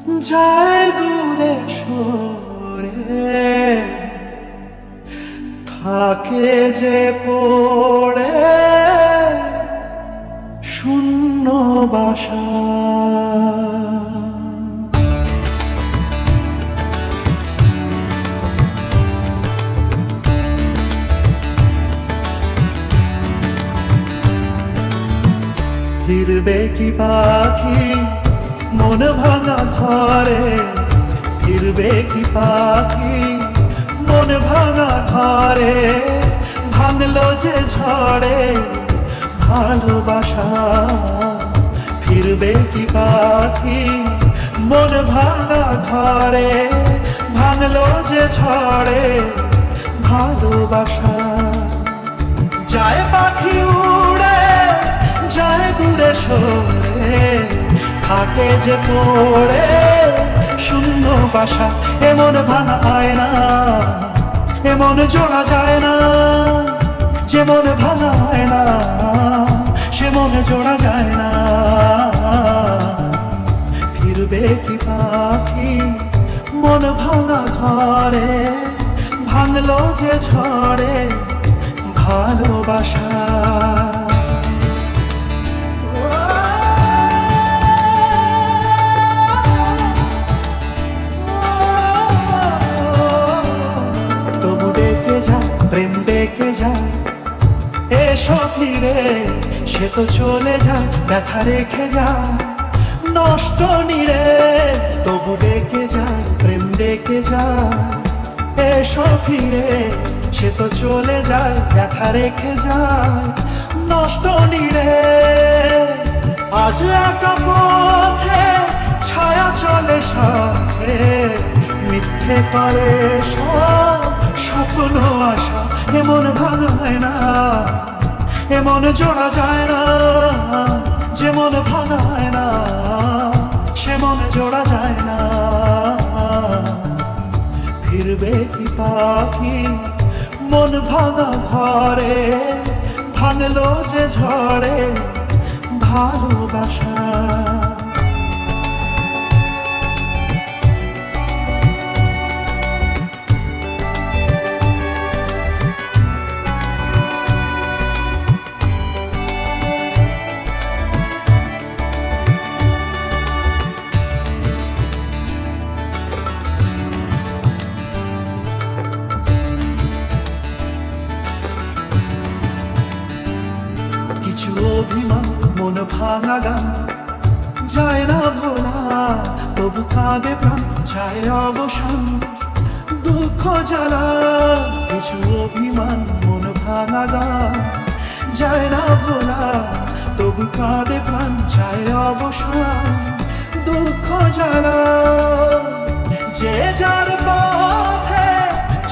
যায় দূরে সরে, থাকে যে পড়ে শূন্য বাসা। ফিরবে কি পাখি মন ভাঙা ঘরে, ফিরবে কি পাখি মন ভাঙা ঘরে, ভাঙলো যে ঝড়ে ভালোবাসা। ফিরবে কি পাখি মন ভাঙা ঘরে, ভাঙলো যে ঝড়ে ভালোবাসা। যায় পাখি উড়ে যায় দূরে সরে, থাকে যে পড়ে শূন্য বাসা। এমন ভাঙা হয় না, এমন জোড়া যায় না, যে মন ভাঙা হয় না সে মনে জোড়া যায় না। ফিরবে কি পাখি মন ভাঙা ঘরে, ভাঙলো যে ঝড়ে ভালোবাসা। তবু ডেকে যায় প্রেম ডেকে যায়, এসো ফিরে সে তো চলে যায় ব্যথা রেখে যায় নষ্ট নিরে। তবু ডেকে যায় প্রেম ডেকে যায়, এসো ফিরে সে তো চলে যায় ব্যথা রেখে যায় নষ্ট নিরে। আজ একা পথে ছায়া চলে সাথে, মিথ্যে করে সব স্বপ্ন আশা। এমন ভাঙা হয় না, এমন জোড়া যায় না, যে মন ভাঙা হয় না সে মনে জোড়া যায় না। ফিরবে কি পাখি মন ভাঙা ঘরে, ভাঙলো যে ঝড়ে ভালোবাসা। কিছু অভিমান মন ভাঙা গান যায় না ভোলা, তবু কাঁদে প্রাণ চায় অবসান দুঃখ জ্বালা। কিছু অভিমান মন ভাঙা গান যায় না ভোলা, তবু কাঁদে প্রাণ চায় অবসান দুঃখ জ্বালা। যে যার পথে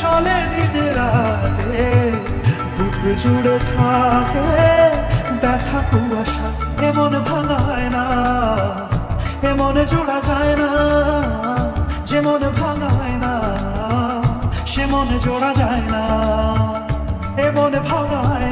চলে দিন রাতে, বুক জুড়ে থাকে ব্যথা কুয়াশা। এমন ভাঙা হয় না, এমন জোড়া যায় না, যে মনে ভাঙা হয় না সে মনে জোড়া যায় না। এমন ভাঙা হয়